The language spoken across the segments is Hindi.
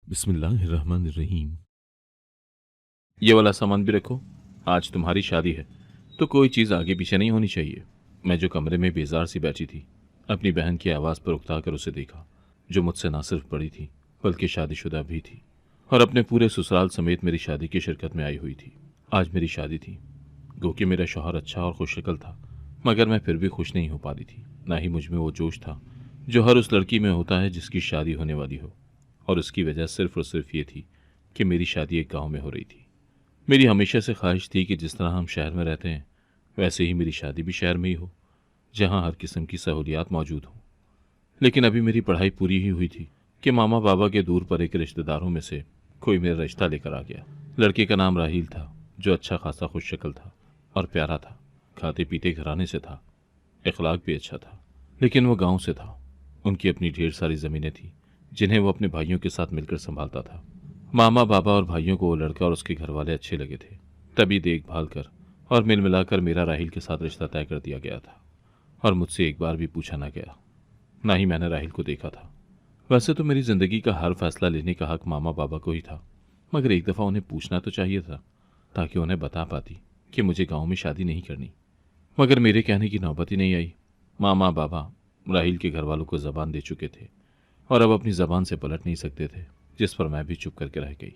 बिस्मिल्लाहिर्रहमानिर्रहीम। ये वाला सामान भी रखो। आज तुम्हारी शादी है तो कोई चीज़ आगे पीछे नहीं होनी चाहिए। मैं जो कमरे में बेजार सी बैठी थी, अपनी बहन की आवाज़ पर उकता कर उसे देखा, जो मुझसे ना सिर्फ बड़ी थी बल्कि शादीशुदा भी थी और अपने पूरे ससुराल समेत मेरी शादी की शिरकत में आई हुई थी। आज मेरी शादी थी। गो कि मेरा शौहर अच्छा और खुशशक्ल था, मगर मैं फिर भी खुश नहीं हो पा रही थी। ना ही मुझ में वो जोश था जो हर उस लड़की में होता है जिसकी शादी होने वाली हो, और उसकी वजह सिर्फ और सिर्फ ये थी कि मेरी शादी एक गांव में हो रही थी। मेरी हमेशा से ख्वाहिश थी कि जिस तरह हम शहर में रहते हैं वैसे ही मेरी शादी भी शहर में ही हो, जहां हर किस्म की सहूलियात मौजूद हों। लेकिन अभी मेरी पढ़ाई पूरी ही हुई थी कि मामा बाबा के दूर परे के रिश्तेदारों में से कोई मेरा रिश्ता लेकर आ गया। लड़के का नाम राहील था, जो अच्छा खासा खुशशक्ल था और प्यारा था। खाते पीते घराने से था, इखलाक भी अच्छा था, लेकिन वो गांव से था। उनकी अपनी ढेर सारी ज़मीनें थी जिन्हें वो अपने भाइयों के साथ मिलकर संभालता था। मामा बाबा और भाइयों को वो लड़का और उसके घर वाले अच्छे लगे थे, तभी देखभाल कर और मिल मिलाकर मेरा राहील के साथ रिश्ता तय कर दिया गया था। और मुझसे एक बार भी पूछा ना गया, ना ही मैंने राहील को देखा था। वैसे तो मेरी ज़िंदगी का हर फैसला लेने का हक मामा बाबा को ही था, मगर एक दफ़ा उन्हें पूछना तो चाहिए था, ताकि उन्हें बता पाती कि मुझे गांव में शादी नहीं करनी। मगर मेरे कहने की नौबत ही नहीं आई। मामा बाबा राहील के घर वालों को ज़बान दे चुके थे और अब अपनी ज़बान से पलट नहीं सकते थे, जिस पर मैं भी चुप करके रह गई।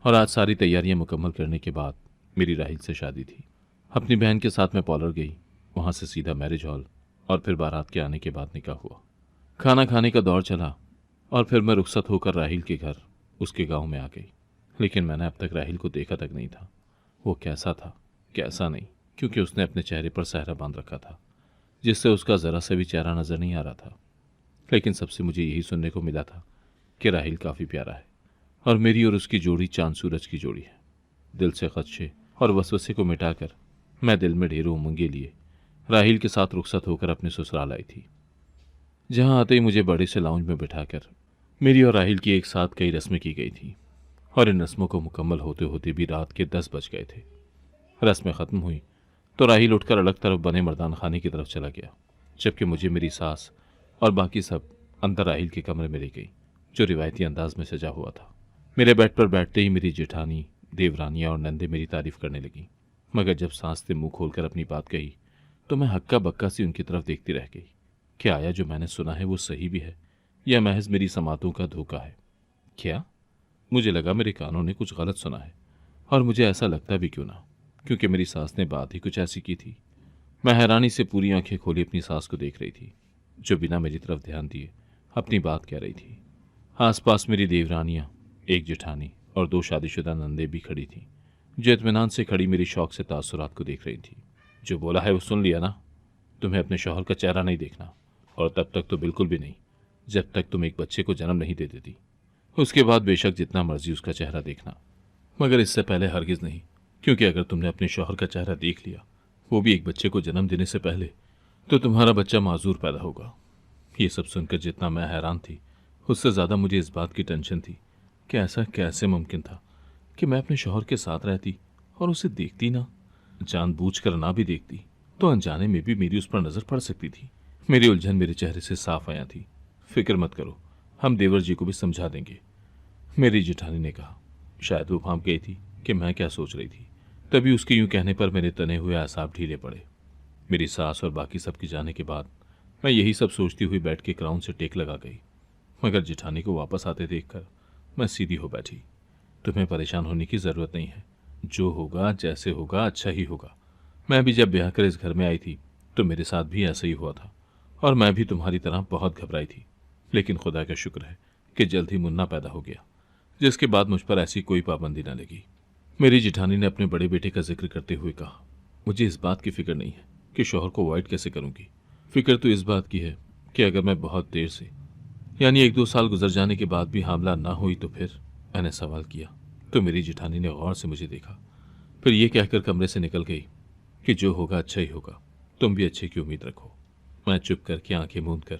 और आज सारी तैयारियां मुकम्मल करने के बाद मेरी राहील से शादी थी। अपनी बहन के साथ मैं पॉलर गई, वहां से सीधा मैरिज हॉल, और फिर बारात के आने के बाद निकाह हुआ। खाना खाने का दौर चला और फिर मैं रुखसत होकर राहील के घर, उसके गांव में आ गई। लेकिन मैंने अब तक राहील को देखा तक नहीं था। वो कैसा था, कैसा नहीं, क्योंकि उसने अपने चेहरे पर सहरा बांध रखा था, जिससे उसका ज़रा सा भी चेहरा नज़र नहीं आ रहा था। लेकिन सबसे मुझे यही सुनने को मिला था कि राहील काफ़ी प्यारा है और मेरी और उसकी जोड़ी चांद सूरज की जोड़ी है। दिल से खदशे और वसवसे को मिटाकर मैं दिल में ढेरों उमंगे लिए राहील के साथ रुखसत होकर अपने ससुराल आई थी। जहां आते ही मुझे बड़े से लाउंज में बिठाकर मेरी और राहील की एक साथ कई रस्में की गई थी, और इन रस्मों को मुकम्मल होते होते भी रात के 10 बज गए थे। रस्में ख़त्म हुई तो राहील उठकर अलग तरफ बने मर्दान खाने की तरफ चला गया, जबकि मुझे मेरी सास और बाकी सब अंदर राहील के कमरे में ले गई, जो रिवायती अंदाज में सजा हुआ था। मेरे बेड पर बैठते ही मेरी जेठानी, देवरानियाँ और नंदे मेरी तारीफ करने लगी, मगर जब सास ने मुंह खोलकर अपनी बात कही तो मैं हक्का बक्का सी उनकी तरफ देखती रह गई। क्या आया जो मैंने सुना है वो सही भी है या महज मेरी समातों का धोखा है? क्या? मुझे लगा मेरे कानों ने कुछ गलत सुना है, और मुझे ऐसा लगता भी क्यों ना, क्योंकि मेरी सास ने बात ही कुछ ऐसी की थी। मैं हैरानी से पूरी आंखें खोली अपनी सास को देख रही थी, जो बिना मेरी तरफ ध्यान दिए अपनी बात कह रही थी। आसपास मेरी देवरानियां, एक जेठानी और 2 शादीशुदा नंदे भी खड़ी थीं, जो इत्मीनान से खड़ी मेरी शौक से तासुरात को देख रही थी। जो बोला है वो सुन लिया ना? तुम्हें अपने शौहर का चेहरा नहीं देखना, और तब तक तो बिल्कुल भी नहीं जब तक तुम एक बच्चे को जन्म नहीं दे देती। उसके बाद बेशक जितना मर्जी उसका चेहरा देखना, मगर इससे पहले हरगिज नहीं, क्योंकि अगर तुमने अपने शौहर का चेहरा देख लिया, वो भी एक बच्चे को जन्म देने से पहले, तो तुम्हारा बच्चा माजूर पैदा होगा। ये सब सुनकर जितना मैं हैरान थी, उससे ज़्यादा मुझे इस बात की टेंशन थी कि ऐसा कैसे मुमकिन था कि मैं अपने शौहर के साथ रहती और उसे देखती ना। जानबूझकर ना भी देखती तो अनजाने में भी मेरी उस पर नज़र पड़ सकती थी। मेरी उलझन मेरे चेहरे से साफ आया थी। फिक्र मत करो, हम देवर जी को भी समझा देंगे, मेरी जेठानी ने कहा। शायद वो भाप गई थी कि मैं क्या सोच रही थी, तभी उसके यूं कहने पर मेरे तने हुए आसाब ढीले पड़े। मेरी सास और बाकी सबके जाने के बाद मैं यही सब सोचती हुई बैठ के क्राउन से टेक लगा गई, मगर जेठानी को वापस आते देखकर मैं सीधी हो बैठी। तुम्हें परेशान होने की ज़रूरत नहीं है, जो होगा जैसे होगा अच्छा ही होगा। मैं भी जब ब्याह कर इस घर में आई थी तो मेरे साथ भी ऐसा ही हुआ था, और मैं भी तुम्हारी तरह बहुत घबराई थी। लेकिन खुदा का शुक्र है कि जल्द ही मुन्ना पैदा हो गया, जिसके बाद मुझ पर ऐसी कोई पाबंदी न लगी। मेरी जेठानी ने अपने बड़े बेटे का जिक्र करते हुए कहा, मुझे इस बात की फिक्र नहीं है कि शौहर को अवॉइड कैसे करूंगी। फिक्र तो इस बात की है कि अगर मैं बहुत देर से, यानी 1-2 साल गुजर जाने के बाद भी हामला ना हुई तो फिर। मैंने सवाल किया तो मेरी जेठानी ने गौर से मुझे देखा, फिर ये कहकर कमरे से निकल गई कि जो होगा अच्छा ही होगा, तुम भी अच्छे की उम्मीद रखो। मैं चुप करके आंखें मूंद कर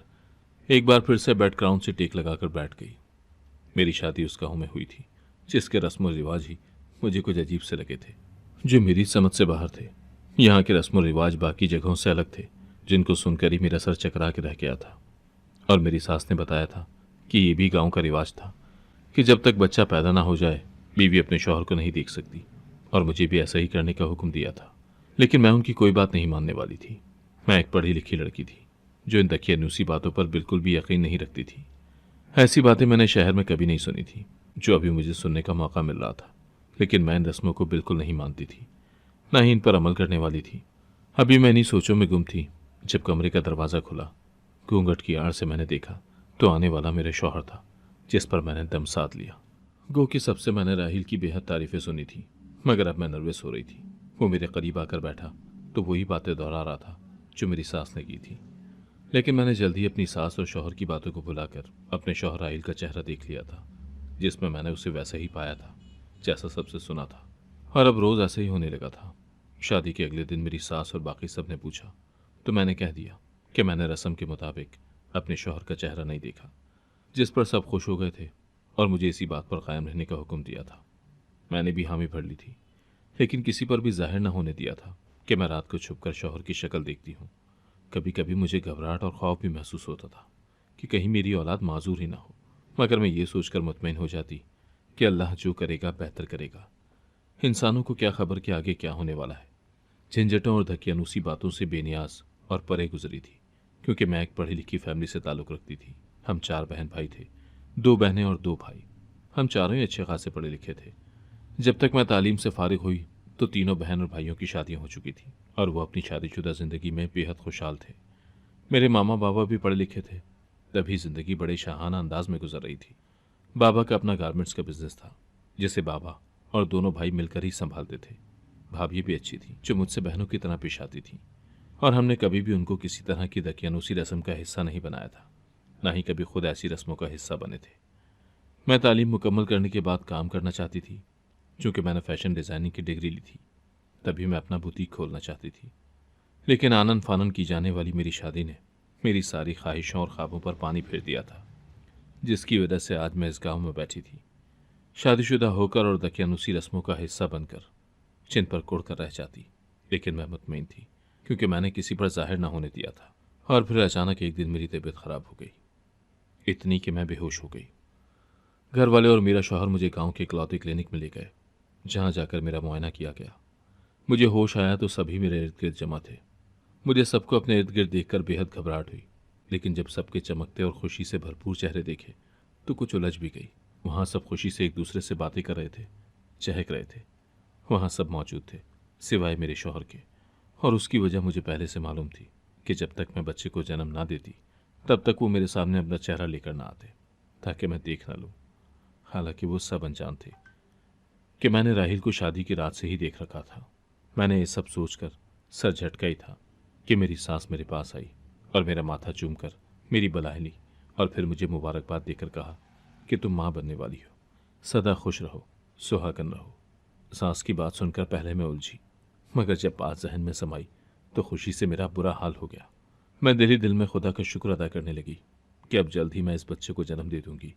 एक बार फिर से बेड क्राउन से टेक लगाकर बैठ गई। मेरी शादी उस गांव में हुई थी जिसके रस्म और रिवाज ही मुझे कुछ अजीब से लगे थे, जो मेरी समझ से बाहर थे। यहाँ के रस्म और रिवाज बाकी जगहों से अलग थे, जिनको सुनकर ही मेरा सर चकरा के रह गया था। और मेरी सास ने बताया था कि ये भी गांव का रिवाज था कि जब तक बच्चा पैदा ना हो जाए बीवी अपने शौहर को नहीं देख सकती, और मुझे भी ऐसा ही करने का हुक्म दिया था। लेकिन मैं उनकी कोई बात नहीं मानने वाली थी। मैं एक पढ़ी लिखी लड़की थी जो इन दकियानूसी बातों पर बिल्कुल भी यकीन नहीं रखती थी। ऐसी बातें मैंने शहर में कभी नहीं सुनी थी जो अभी मुझे सुनने का मौका मिल रहा था। लेकिन मैं इन रस्मों को बिल्कुल नहीं मानती थी, ना ही इन पर अमल करने वाली थी। अभी मैं इन्हीं सोचों में गुम थी जब कमरे का दरवाज़ा खुला। घूंघट की आड़ से मैंने देखा तो आने वाला मेरे शौहर था, जिस पर मैंने दम साध लिया। गो कि सबसे मैंने राहिल की बेहद तारीफें सुनी थी, मगर अब मैं नर्वस हो रही थी। वो मेरे करीब आकर बैठा तो वही बातें दोहरा रहा था जो मेरी सास ने की थी। लेकिन मैंने जल्दी ही अपनी सास और शौहर की बातों को भुलाकर अपने शौहर राहिल का चेहरा देख लिया था, जिसमें मैंने उसे वैसा ही पाया था जैसा सबसे सुना था। और अब रोज़ ऐसे ही होने लगा था। शादी के अगले दिन मेरी सास और बाकी सब ने पूछा तो मैंने कह दिया कि मैंने रस्म के मुताबिक अपने शौहर का चेहरा नहीं देखा, जिस पर सब खुश हो गए थे और मुझे इसी बात पर कायम रहने का हुक्म दिया था। मैंने भी हामी भर ली थी, लेकिन किसी पर भी जाहिर न होने दिया था कि मैं रात को छुपकर शौहर की शक्ल देखती हूँ। कभी कभी मुझे घबराहट और खौफ भी महसूस होता था कि कहीं मेरी औलाद माजूर ही ना हो, मगर मैं ये सोचकर मुतमईन हो जाती कि अल्लाह जो करेगा बेहतर करेगा। इंसानों को क्या खबर कि आगे क्या होने वाला है। झंझटों और धकियानूसी बातों से बेनियाज और परे गुजरी थी, क्योंकि मैं एक पढ़ी लिखी फैमिली से ताल्लुक़ रखती थी। हम 4 बहन भाई थे, 2 बहनें और 2 भाई। हम चारों ही अच्छे खासे पढ़े लिखे थे। जब तक मैं तालीम से फारिग हुई तो तीनों बहन और भाइयों की शादियां हो चुकी थी और वो अपनी शादीशुदा ज़िंदगी में बेहद खुशहाल थे। मेरे मामा बाबा भी पढ़े लिखे थे, तभी ज़िंदगी बड़े शाहाना अंदाज में गुजर रही थी। बाबा का अपना गारमेंट्स का बिजनेस था, जिसे बाबा और दोनों भाई मिलकर ही संभालते थे। भाभी भी अच्छी थी, जो मुझसे बहनों की तरह पेश आती थी, और हमने कभी भी उनको किसी तरह की दकियानूसी रस्म का हिस्सा नहीं बनाया था, ना ही कभी खुद ऐसी रस्मों का हिस्सा बने थे। मैं तालीम मुकम्मल करने के बाद काम करना चाहती थी। चूंकि मैंने फैशन डिज़ाइनिंग की डिग्री ली थी, तभी मैं अपना बुटीक खोलना चाहती थी। लेकिन आनन फानन की जाने वाली मेरी शादी ने मेरी सारी ख्वाहिशों और ख्वाबों पर पानी फेर दिया था, जिसकी वजह से आज मैं इस गांव में बैठी थी, शादीशुदा होकर और दकियानूसी रस्मों का हिस्सा बनकर चिन पर कुड़ कर रह जाती। लेकिन मैं मुतमईन थी, क्योंकि मैंने किसी पर जाहिर न होने दिया था। और फिर अचानक एक दिन मेरी तबीयत खराब हो गई, इतनी कि मैं बेहोश हो गई। घर वाले और मेरा शौहर मुझे गांव के इकलौते क्लिनिक में ले गए, जहां जाकर मेरा मुआयना किया गया। मुझे होश आया तो सभी मेरे इर्द गिर्द जमा थे। मुझे सबको अपने इर्द गिर्द देखकर बेहद घबराहट हुई, लेकिन जब सबके चमकते और खुशी से भरपूर चेहरे देखे तो कुछ उलझ भी गई। वहां सब खुशी से एक दूसरे से बातें कर रहे थे, चहक रहे थे। वहां सब मौजूद थे सिवाय मेरे शौहर के, और उसकी वजह मुझे पहले से मालूम थी कि जब तक मैं बच्चे को जन्म ना देती तब तक वो मेरे सामने अपना चेहरा लेकर ना आते, ताकि मैं देख ना लूं। हालांकि वो सब अनजान थे कि मैंने राहिल को शादी की रात से ही देख रखा था। मैंने ये सब सोचकर सर झटका ही था कि मेरी सास मेरे पास आई और मेरा माथा चूमकर मेरी बलाएं ली, और फिर मुझे मुबारकबाद देकर कहा कि तुम माँ बनने वाली हो, सदा खुश रहो, सुहागन रहो। सास की बात सुनकर पहले मैं उलझी, मगर जब बात जहन में समाई तो खुशी से मेरा बुरा हाल हो गया। मैं दिल ही दिल में खुदा का शुक्र अदा करने लगी कि अब जल्द ही मैं इस बच्चे को जन्म दे दूंगी,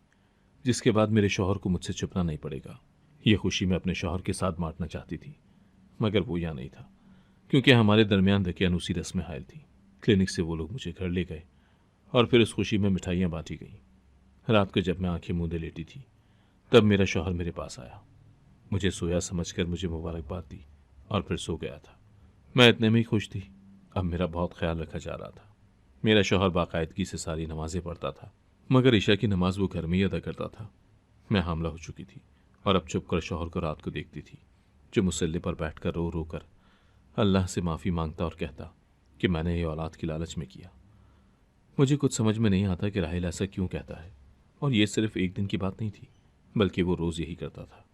जिसके बाद मेरे शौहर को मुझसे छुपना नहीं पड़ेगा। ये खुशी मैं अपने शौहर के साथ बांटना चाहती थी, मगर वो यहाँ नहीं था, क्योंकि हमारे दरमियान दकियानूसी रस्में हायल थी। क्लिनिक से वो लोग मुझे घर ले गए और फिर इस खुशी में मिठाइयाँ बांटी गईं। रात को जब मैं आंखें मूंदे लेटी थी तब मेरा शौहर मेरे पास आया। मुझे सोया समझकर मुझे मुबारकबाद दी और फिर सो गया था। मैं इतने में ही खुश थी। अब मेरा बहुत ख्याल रखा जा रहा था। मेरा शौहर बाकायदगी से सारी नमाजें पढ़ता था, मगर ईशा की नमाज वो घर में ही अदा करता था। मैं हामला हो चुकी थी और अब चुप कर शौहर को रात को देखती थी, जो मुसल्ले पर बैठकर रो रो कर अल्लाह से माफ़ी मांगता और कहता कि मैंने ये औलाद की लालच में किया। मुझे कुछ समझ में नहीं आता कि राहिल ऐसा क्यों कहता है, और ये सिर्फ एक दिन की बात नहीं थी, बल्कि वो रोज़ यही करता था।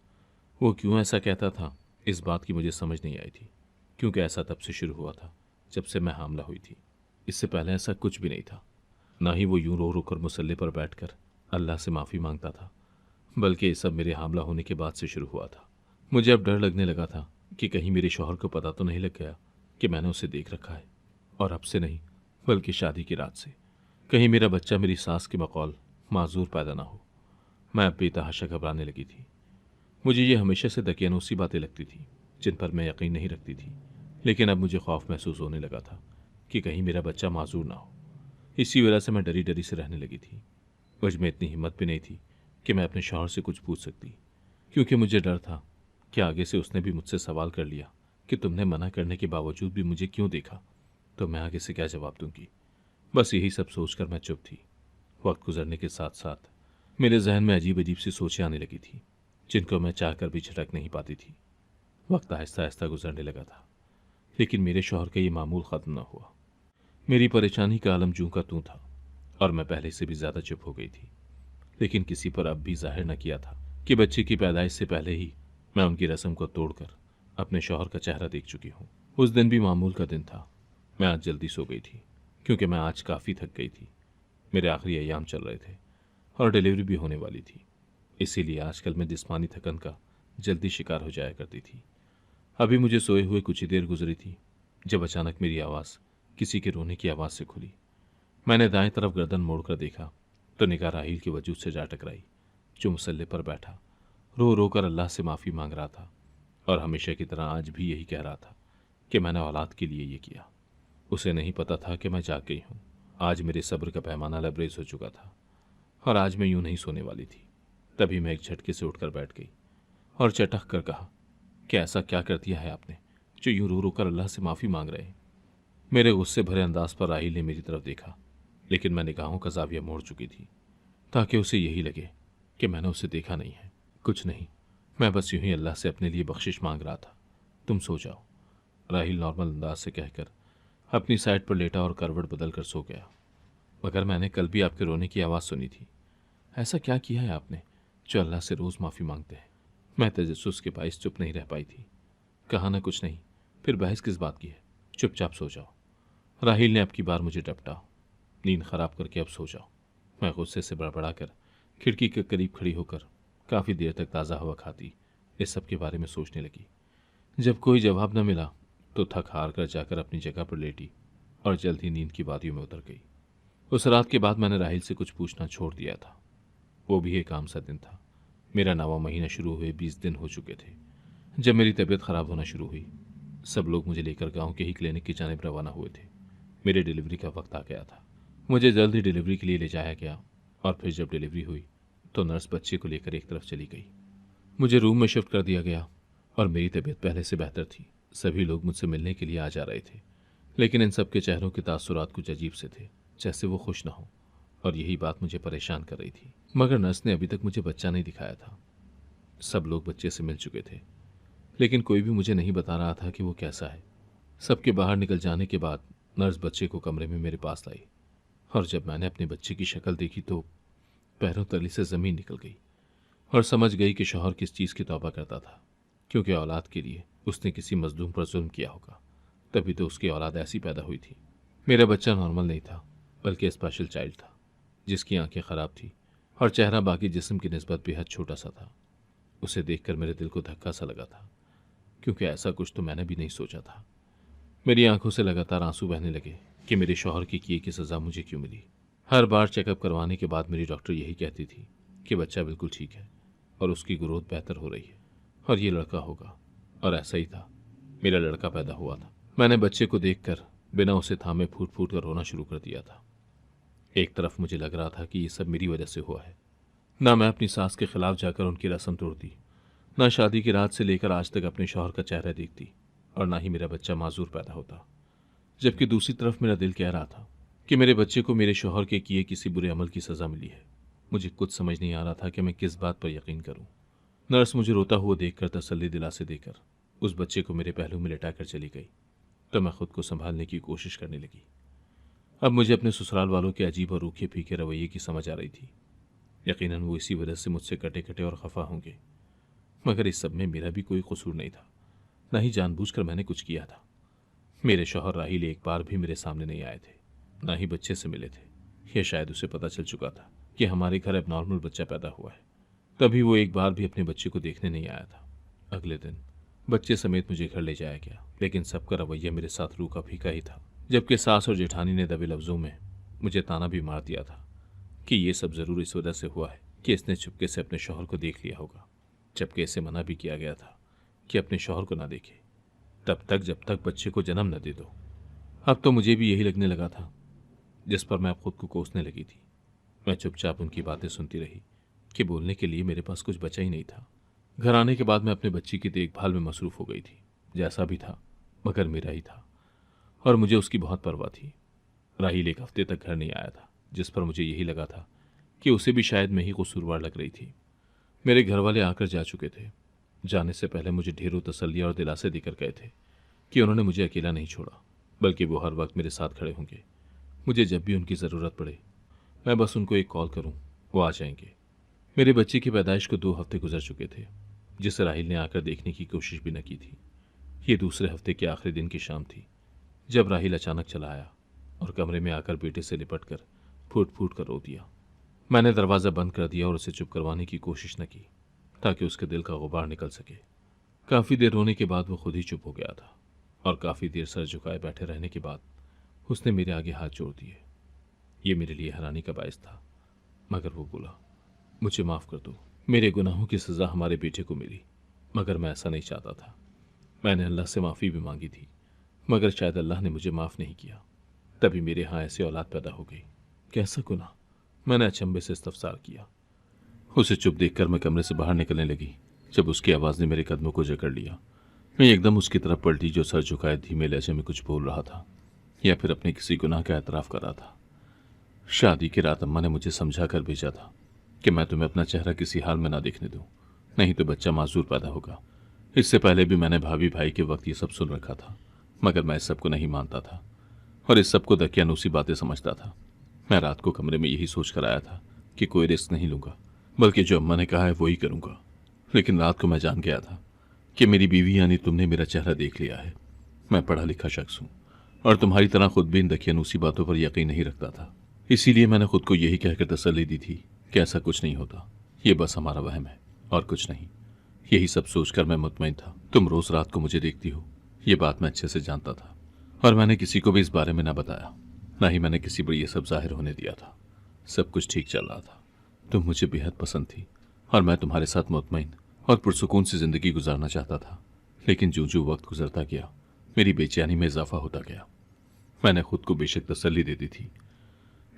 वो क्यों ऐसा कहता था, इस बात की मुझे समझ नहीं आई थी, क्योंकि ऐसा तब से शुरू हुआ था जब से मैं हामला हुई थी। इससे पहले ऐसा कुछ भी नहीं था। ना ही वो यूं रो रो कर मुसल्ले पर बैठकर अल्लाह से माफ़ी मांगता था, बल्कि ये सब मेरे हामला होने के बाद से शुरू हुआ था। मुझे अब डर लगने लगा था कि कहीं मेरे शौहर को पता तो नहीं लग गया कि मैंने उसे देख रखा है, और अब से नहीं बल्कि शादी की रात से। कहीं मेरा बच्चा मेरी सास के बकौल माजूर पैदा ना हो। मैं अब बेतहाशा घबराने लगी थी। मुझे ये हमेशा से दकियानूसी बातें लगती थी, जिन पर मैं यकीन नहीं रखती थी, लेकिन अब मुझे खौफ महसूस होने लगा था कि कहीं मेरा बच्चा माजूर ना हो। इसी वजह से मैं डरी डरी से रहने लगी थी। मुझ में इतनी हिम्मत भी नहीं थी कि मैं अपने शौहर से कुछ पूछ सकती, क्योंकि मुझे डर था कि आगे से उसने भी मुझसे सवाल कर लिया कि तुमने मना करने के बावजूद भी मुझे क्यों देखा, तो मैं आगे से क्या जवाब दूंगी। बस यही सब सोचकर मैं चुप थी। वक्त गुजरने के साथ साथ मेरे जहन में अजीब अजीब सी सोचें आने लगी थी, जिनको मैं चाहकर भी झटक नहीं पाती थी। वक्त आहिस्ता आहिस्ता गुजरने लगा था, लेकिन मेरे शौहर का ये मामूल ख़त्म न हुआ। मेरी परेशानी का आलम जूं का तूं था, और मैं पहले से भी ज़्यादा चुप हो गई थी। लेकिन किसी पर अब भी जाहिर न किया था कि बच्चे की पैदाइश से पहले ही मैं उनकी रस्म को तोड़कर अपने शौहर का चेहरा देख चुकी हूँ। उस दिन भी मामूल का दिन था। मैं आज जल्दी सो गई थी, क्योंकि मैं आज काफ़ी थक गई थी। मेरे आखिरी अयाम चल रहे थे और डिलीवरी भी होने वाली थी। इसीलिए आजकल मैं जिस्मानी थकन का जल्दी शिकार हो जाया करती थी। अभी मुझे सोए हुए कुछ ही देर गुजरी थी जब अचानक मेरी आवाज़ किसी के रोने की आवाज़ से खुली। मैंने दाएं तरफ गर्दन मोड़कर देखा तो निगाह राहील के वजूद से जा टकराई, जो मुसल्ले पर बैठा रो रो कर अल्लाह से माफ़ी मांग रहा था, और हमेशा की तरह आज भी यही कह रहा था कि मैंने औलाद के लिए ये किया। उसे नहीं पता था कि मैं जाग गई हूँ। आज मेरे सब्र का पैमाना लबरेज हो चुका था, और आज मैं यूं नहीं सोने वाली थी। तभी मैं एक झटके से उठकर बैठ गई और चटक कर कहा कि ऐसा क्या कर दिया है आपने जो यूं रो रो कर अल्लाह से माफ़ी मांग रहे हैं। मेरे गुस्से भरे अंदाज पर राहिल ने मेरी तरफ देखा, लेकिन मैं निगाहों का जाविया मोड़ चुकी थी ताकि उसे यही लगे कि मैंने उसे देखा नहीं है। कुछ नहीं, मैं बस यूं ही अल्लाह से अपने लिए बख्शिश मांग रहा था। तुम सो जाओ, राहिल नॉर्मल अंदाज से कहकर अपनी साइड पर लेटा और करवट बदल कर सो गया। मगर मैंने कल भी आपके रोने की आवाज़ सुनी थी। ऐसा क्या किया है आपने जो अल्लाह से रोज़ माफ़ी मांगते हैं? मैं तजस्सुस के बाइस चुप नहीं रह पाई थी। कहा ना कुछ नहीं, फिर बहस किस बात की है? चुपचाप सो जाओ। राहिल ने अब की बार मुझे डपटा। नींद खराब करके अब सो जाओ। मैं गुस्से से बड़बड़ाकर खिड़की के करीब खड़ी होकर काफ़ी देर तक ताज़ा हवा खाती इस सब के बारे में सोचने लगी। जब कोई जवाब न मिला तो थक हार कर जाकर अपनी जगह पर लेटी और जल्द ही नींद की वादियों में उतर गई। उस रात के बाद मैंने राहिल से कुछ पूछना छोड़ दिया था। वो भी एक आम सा दिन था। मेरा 9वां महीना शुरू हुए 20 दिन हो चुके थे जब मेरी तबीयत खराब होना शुरू हुई। सब लोग मुझे लेकर गांव के ही क्लिनिक की जानिब रवाना हुए थे। मेरे डिलीवरी का वक्त आ गया था। मुझे जल्द ही डिलीवरी के लिए ले जाया गया, और फिर जब डिलीवरी हुई तो नर्स बच्चे को लेकर एक तरफ चली गई। मुझे रूम में शिफ्ट कर दिया गया, और मेरी तबीयत पहले से बेहतर थी। सभी लोग मुझसे मिलने के लिए आ जा रहे थे, लेकिन इन सब के चेहरों के तासुरात कुछ अजीब से थे, जैसे वो खुश न हो, और यही बात मुझे परेशान कर रही थी। मगर नर्स ने अभी तक मुझे बच्चा नहीं दिखाया था। सब लोग बच्चे से मिल चुके थे, लेकिन कोई भी मुझे नहीं बता रहा था कि वो कैसा है। सबके बाहर निकल जाने के बाद नर्स बच्चे को कमरे में मेरे पास लाई, और जब मैंने अपने बच्चे की शक्ल देखी तो पैरों तले से ज़मीन निकल गई, और समझ गई कि शौहर किस चीज़ की तौबा करता था, क्योंकि औलाद के लिए उसने किसी मजलूम पर जुल्म किया होगा, तभी तो उसकी औलाद ऐसी पैदा हुई थी। मेरा बच्चा नॉर्मल नहीं था, बल्कि स्पेशल चाइल्ड था, जिसकी आंखें ख़राब थी और चेहरा बाकी जिस्म की निस्बत बेहद छोटा सा था। उसे देखकर मेरे दिल को धक्का सा लगा था, क्योंकि ऐसा कुछ तो मैंने भी नहीं सोचा था। मेरी आंखों से लगातार आंसू बहने लगे कि मेरे शौहर की किए की सज़ा मुझे क्यों मिली। हर बार चेकअप करवाने के बाद मेरी डॉक्टर यही कहती थी कि बच्चा बिल्कुल ठीक है और उसकी ग्रोथ बेहतर हो रही है, और ये लड़का होगा। और ऐसा ही था, मेरा लड़का पैदा हुआ था। मैंने बच्चे को देखकर बिना उसे थामे फूट फूट कर रोना शुरू कर दिया था। एक तरफ मुझे लग रहा था कि ये सब मेरी वजह से हुआ है। ना मैं अपनी सास के खिलाफ जाकर उनकी रस्म तोड़ती, ना शादी की रात से लेकर आज तक अपने शौहर का चेहरा देखती, और ना ही मेरा बच्चा माजूर पैदा होता। जबकि दूसरी तरफ मेरा दिल कह रहा था कि मेरे बच्चे को मेरे शौहर के किए किसी बुरे अमल की सज़ा मिली है। मुझे कुछ समझ नहीं आ रहा था कि मैं किस बात पर यकीन करूं। नर्स मुझे रोता हुआ देखकर तसल्ली दिलासे देकर उस बच्चे को मेरे पहलू में लिटाकर चली गई, तो मैं खुद को संभालने की कोशिश करने लगी। अब मुझे अपने ससुराल वालों के अजीब और रूखे फीके रवैये की समझ आ रही थी। यकीनन वो इसी वजह से मुझसे कटे कटे और खफा होंगे, मगर इस सब में मेरा भी कोई कसूर नहीं था, न ही जानबूझकर मैंने कुछ किया था। मेरे शौहर राहिल एक बार भी मेरे सामने नहीं आए थे, ना ही बच्चे से मिले थे। यह शायद उसे पता चल चुका था कि हमारे घर अब नॉर्मल बच्चा पैदा हुआ है, तभी वो एक बार भी अपने बच्चे को देखने नहीं आया था। अगले दिन बच्चे समेत मुझे घर ले जाया गया, लेकिन सबका रवैया मेरे साथ रूखा फीका ही था। जबकि सास और जेठानी ने दबे लफ्जों में मुझे ताना भी मार दिया था कि ये सब ज़रूर इस वजह से हुआ है कि इसने चुपके से अपने शौहर को देख लिया होगा, जबकि इसे मना भी किया गया था कि अपने शौहर को ना देखे तब तक जब तक बच्चे को जन्म न दे दो। अब तो मुझे भी यही लगने लगा था, जिस पर मैं अब खुद को कोसने लगी थी। मैं चुपचाप उनकी बातें सुनती रही, कि बोलने के लिए मेरे पास कुछ बचा ही नहीं था। घर आने के बाद मैं अपने बच्ची की देखभाल में मसरूफ हो गई थी। जैसा भी था मगर मेरा ही था और मुझे उसकी बहुत परवाह थी। राहील एक हफ्ते तक घर नहीं आया था, जिस पर मुझे यही लगा था कि उसे भी शायद मैं ही कसूरवार लग रही थी। मेरे घर वाले आकर जा चुके थे। जाने से पहले मुझे ढेरों तसल्लियां और दिलासे देकर गए थे कि उन्होंने मुझे अकेला नहीं छोड़ा, बल्कि वो हर वक्त मेरे साथ खड़े होंगे। मुझे जब भी उनकी ज़रूरत पड़े मैं बस उनको एक कॉल करूं, वो आ जाएंगे। मेरे बच्चे की पैदाइश को 2 हफ्ते गुजर चुके थे, जिसे राहिल ने आकर देखने की कोशिश भी न की थी। ये दूसरे हफ्ते के आखिरी दिन की शाम थी जब राहिल अचानक चला आया और कमरे में आकर बेटे से लिपट कर फूट फूट कर रो दिया। मैंने दरवाज़ा बंद कर दिया और उसे चुप करवाने की कोशिश न की ताकि उसके दिल का गुबार निकल सके। काफ़ी देर रोने के बाद वो खुद ही चुप हो गया था और काफ़ी देर सर झुकाए बैठे रहने के बाद उसने मेरे आगे हाथ जोड़ दिए। ये मेरे लिए हैरानी का बायस था, मगर वो बोला, मुझे माफ़ कर दो। मेरे गुनाहों की सज़ा हमारे बेटे को मिली, मगर मैं ऐसा नहीं चाहता था। मैंने अल्लाह से माफ़ी भी मांगी थी, मगर शायद अल्लाह ने मुझे माफ़ नहीं किया। तभी मेरे यहाँ ऐसी औलाद पैदा हो गई। कैसा गुनाह? मैंने अचंभे से इस्तफसार किया। उसे चुप देखकर मैं कमरे से बाहर निकलने लगी जब उसकी आवाज़ ने मेरे कदमों को जकड़ लिया। मैं एकदम उसकी तरफ पलटी, जो सर झुकाए धीमे लहजे में कुछ बोल रहा था या फिर अपने किसी गुनाह का एतराफ़ कर रहा था। शादी की रात अम्मा ने मुझे समझा कर भेजा था कि मैं तुम्हें अपना चेहरा किसी हाल में ना देखने दूं, नहीं तो बच्चा माजूर पैदा होगा। इससे पहले भी मैंने भाभी भाई के वक्त ये सब सुन रखा था, मगर मैं इस सब को नहीं मानता था और इस सब को दकियानूसी बातें समझता था। मैं रात को कमरे में यही सोच कर आया था कि कोई रिस्क नहीं लूंगा, बल्कि जो अम्मा ने कहा है वही करूंगा। लेकिन रात को मैं जान गया था कि मेरी बीवी यानी तुमने मेरा चेहरा देख लिया है। मैं पढ़ा लिखा शख्स हूं और तुम्हारी तरह खुद भी इन दकियानूसी बातों पर यकीन नहीं रखता था। इसीलिए मैंने खुद को यही कहकर तसल्ली दी थी कि ऐसा कुछ नहीं होता, ये बस हमारा वहम है और कुछ नहीं। यही सब सोचकर मैं मुतमईन था। तुम रोज रात को मुझे देखती हो, ये बात मैं अच्छे से जानता था और मैंने किसी को भी इस बारे में ना बताया, ना ही मैंने किसी पर यह सब जाहिर होने दिया था। सब कुछ ठीक चल रहा था। तुम मुझे बेहद पसंद थी और मैं तुम्हारे साथ मुतमईन और पुरसुकून से जिंदगी गुजारना चाहता था। लेकिन जो जो वक्त गुजरता गया मेरी बेचैनी में इजाफा होता गया। मैंने खुद को बेशक तसल्ली दे दी थी,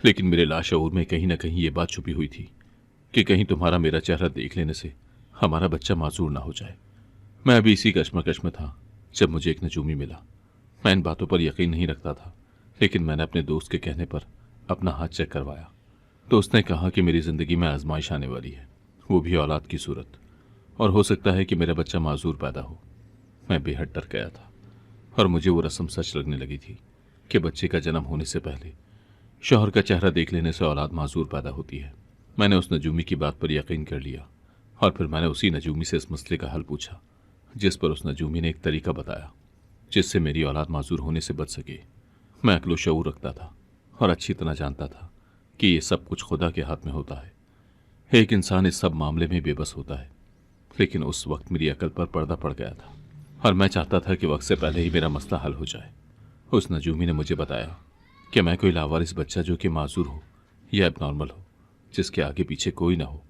लेकिन मेरे लाशऊर में कहीं ना कहीं ये बात छुपी हुई थी कि कहीं तुम्हारा मेरा चेहरा देख लेने से हमारा बच्चा माजूर ना हो जाए। मैं अभी इसी कश्मकश में था जब मुझे एक नजूमी मिला। मैं इन बातों पर यकीन नहीं रखता था, लेकिन मैंने अपने दोस्त के कहने पर अपना हाथ चेक करवाया तो उसने कहा कि मेरी ज़िंदगी में आजमाइश आने वाली है, वो भी औलाद की सूरत, और हो सकता है कि मेरा बच्चा माजूर पैदा हो। मैं बेहद डर गया था और मुझे वो रस्म सच लगने लगी थी कि बच्चे का जन्म होने से पहले शौहर का चेहरा देख लेने से औलाद माजूर पैदा होती है। मैंने उस नजूमी की बात पर यकीन कर लिया और फिर मैंने उसी नजूमी से इस मसले का हल पूछा, जिस पर उस नजूमी ने एक तरीका बताया जिससे मेरी औलाद माजूर होने से बच सके। मैं अक्लो शऊर रखता था और अच्छी तरह जानता था कि ये सब कुछ खुदा के हाथ में होता है। एक इंसान इस सब मामले में बेबस होता है, लेकिन उस वक्त मेरी अकल पर पर्दा पड़ गया था और मैं चाहता था कि वक्त से पहले ही मेरा मसला हल हो जाए। उस नजूमी ने मुझे बताया कि मैं कोई लावारिस बच्चा जो कि माजूर हो या एबनॉर्मल हो, जिसके आगे पीछे कोई ना हो,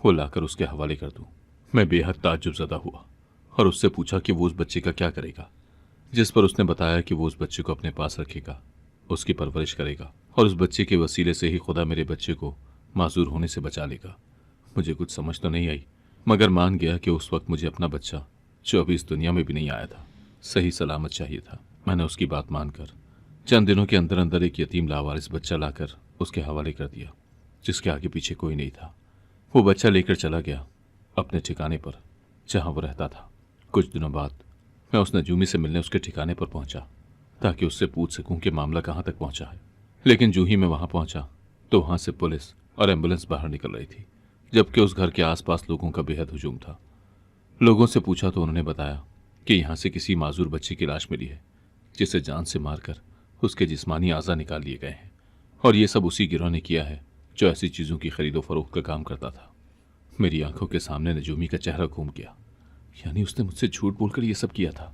वो लाकर उसके हवाले कर दूं। मैं बेहद ताज्जुबज़दा हुआ और उससे पूछा कि वो उस बच्चे का क्या करेगा, जिस पर उसने बताया कि वो उस बच्चे को अपने पास रखेगा, उसकी परवरिश करेगा और उस बच्चे के वसीले से ही खुदा मेरे बच्चे को माजूर होने से बचा लेगा। मुझे कुछ समझ तो नहीं आई, मगर मान गया कि उस वक्त मुझे अपना बच्चा, जो अभी इस दुनिया में भी नहीं आया था, सही सलामत चाहिए था। मैंने उसकी बात मानकर चंद दिनों के अंदर अंदर एक यतीम लावारिस बच्चा लाकर उसके हवाले कर दिया, जिसके आगे पीछे कोई नहीं था। वो बच्चा लेकर चला गया अपने ठिकाने पर जहां वो रहता था। कुछ दिनों बाद मैं उस नजूमी से मिलने उसके ठिकाने पर पहुंचा ताकि उससे पूछ सकूं कि मामला कहां तक पहुंचा है। लेकिन जो ही मैं वहां पहुंचा तो वहां से पुलिस और एम्बुलेंस बाहर निकल रही थी, जबकि उस घर के आसपास लोगों का बेहद हुजूम था। लोगों से पूछा तो उन्होंने बताया कि यहां से किसी माजूर बच्चे की लाश मिली है, जिसे जान से मारकर उसके जिस्मानी आज़ा निकाल लिए गए हैं, और ये सब उसी गिरोह ने किया है जो ऐसी चीज़ों की खरीदो फरोख्त का काम करता था। मेरी आंखों के सामने नजूमी का चेहरा घूम गया, यानी उसने मुझसे झूठ बोलकर ये सब किया था।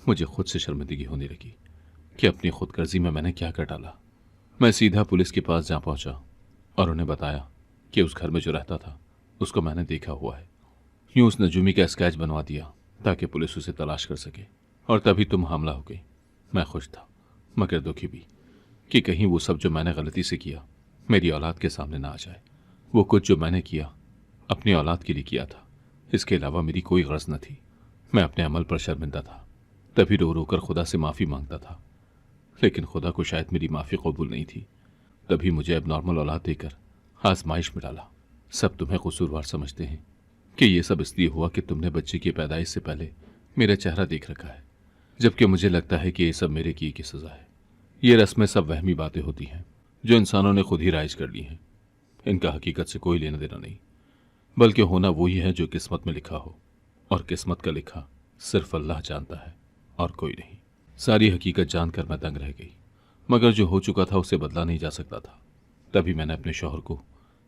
मुझे खुद से शर्मिंदगी होने लगी कि अपनी खुदगर्जी में मैंने क्या कर डाला। मैं सीधा पुलिस के पास जा पहुंचा और उन्हें बताया कि उस घर में जो रहता था उसको मैंने देखा हुआ है। यूं उस नजूमी का स्केच बनवा दिया ताकि पुलिस उसे तलाश कर सके, और तभी तुम हमला हो गई। मैं खुश था मगर दुखी भी कि कहीं वो सब जो मैंने गलती से किया मेरी औलाद के सामने ना आ जाए। वो कुछ जो मैंने किया अपनी औलाद के लिए किया था। इसके अलावा मेरी कोई गर्ज न थी। मैं अपने अमल पर शर्मिंदा था, तभी रो रो कर खुदा से माफ़ी मांगता था। लेकिन खुदा को शायद मेरी माफ़ी कबूल नहीं थी, तभी मुझे अब नॉर्मल औलाद देकर आजमाइश में डाला। सब तुम्हें कसूरवार समझते हैं कि ये सब इसलिए हुआ कि तुमने बच्चे की पैदाइश से पहले मेरा चेहरा देख रखा है, जबकि मुझे लगता है कि ये सब मेरे किए की सज़ा है। ये रस्में सब वहमी बातें होती हैं जो इंसानों ने खुद ही राइज कर ली हैं। इनका हकीकत से कोई लेना देना नहीं, बल्कि होना वही है जो किस्मत में लिखा हो, और किस्मत का लिखा सिर्फ अल्लाह जानता है और कोई नहीं। सारी हकीकत जानकर मैं दंग रह गई, मगर जो हो चुका था उसे बदला नहीं जा सकता था। तभी मैंने अपने शौहर को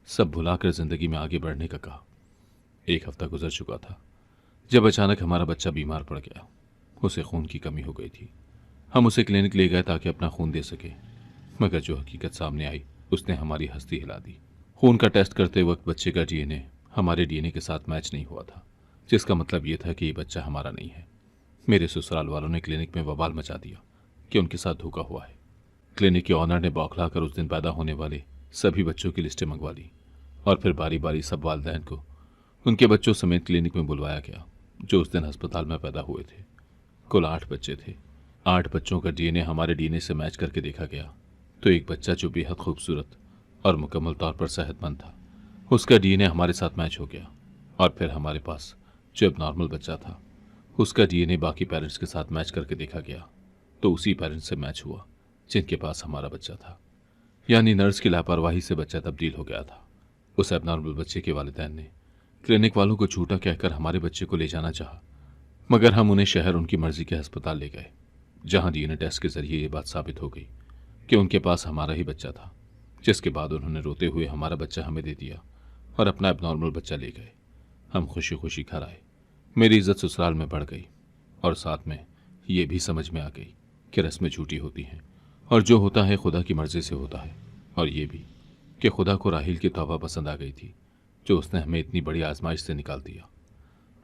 सब भुलाकर जिंदगी में आगे बढ़ने का कहा। 1 हफ्ता गुजर चुका था जब अचानक हमारा बच्चा बीमार पड़ गया। उसे खून की कमी हो गई थी। हम उसे क्लिनिक ले गए ताकि अपना खून दे सके, मगर जो हकीकत सामने आई उसने हमारी हस्ती हिला दी। खून का टेस्ट करते वक्त बच्चे का डीएनए हमारे डीएनए के साथ मैच नहीं हुआ था, जिसका मतलब ये था कि ये बच्चा हमारा नहीं है। मेरे ससुराल वालों ने क्लिनिक में बवाल मचा दिया कि उनके साथ धोखा हुआ है। क्लिनिक के ऑनर ने बौखलाकर उस दिन पैदा होने वाले सभी बच्चों की लिस्टें मंगवा ली, और फिर बारी बारी सब वालिदैन को उनके बच्चों समेत क्लिनिक में बुलवाया गया जो उस दिन अस्पताल में पैदा हुए थे। कुल 8 बच्चे थे। 8 बच्चों का डीएनए हमारे डीएनए से मैच करके देखा गया तो एक बच्चा जो बेहद खूबसूरत और मुकम्मल तौर पर सेहतमंद था, उसका डीएनए हमारे साथ मैच हो गया। और फिर हमारे पास जो अब नॉर्मल बच्चा था, उसका डीएनए बाकी पेरेंट्स के साथ मैच करके देखा गया तो उसी पेरेंट्स से मैच हुआ जिनके पास हमारा बच्चा था। यानी नर्स की लापरवाही से बच्चा तब्दील हो गया था। उस एबनॉर्मल बच्चे के वालिदैन ने क्लिनिक वालों को झूठा कहकर हमारे बच्चे को ले जाना चाहा, मगर हम उन्हें शहर उनकी मर्जी के अस्पताल ले गए, जहां डीएनए टेस्ट के जरिए ये बात साबित हो गई कि उनके पास हमारा ही बच्चा था। जिसके बाद उन्होंने रोते हुए हमारा बच्चा हमें दे दिया और अपना एबनॉर्मल बच्चा ले गए। हम खुशी खुशी घर आए। मेरी इज्जत ससुराल में बढ़ गई, और साथ में ये भी समझ में आ गई कि रस्में झूठी होती हैं और जो होता है खुदा की मर्जी से होता है। और ये भी कि खुदा को राहिल की तौबा पसंद आ गई थी जो उसने हमें इतनी बड़ी आजमाइश से निकाल दिया।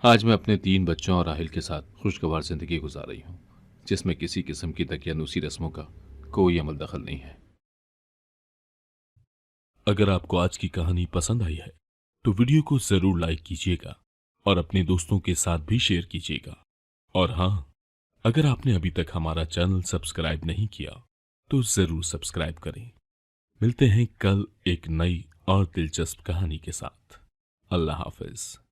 आज मैं अपने 3 बच्चों और राहिल के साथ खुशगवार जिंदगी गुजार रही हूँ, जिसमें किसी किस्म की दकियानूसी रस्मों का कोई अमल दखल नहीं है। अगर आपको आज की कहानी पसंद आई है तो वीडियो को जरूर लाइक कीजिएगा और अपने दोस्तों के साथ भी शेयर कीजिएगा। और हाँ, अगर आपने अभी तक हमारा चैनल सब्सक्राइब नहीं किया तो जरूर सब्सक्राइब करें। मिलते हैं कल एक नई और दिलचस्प कहानी के साथ। अल्लाह हाफिज।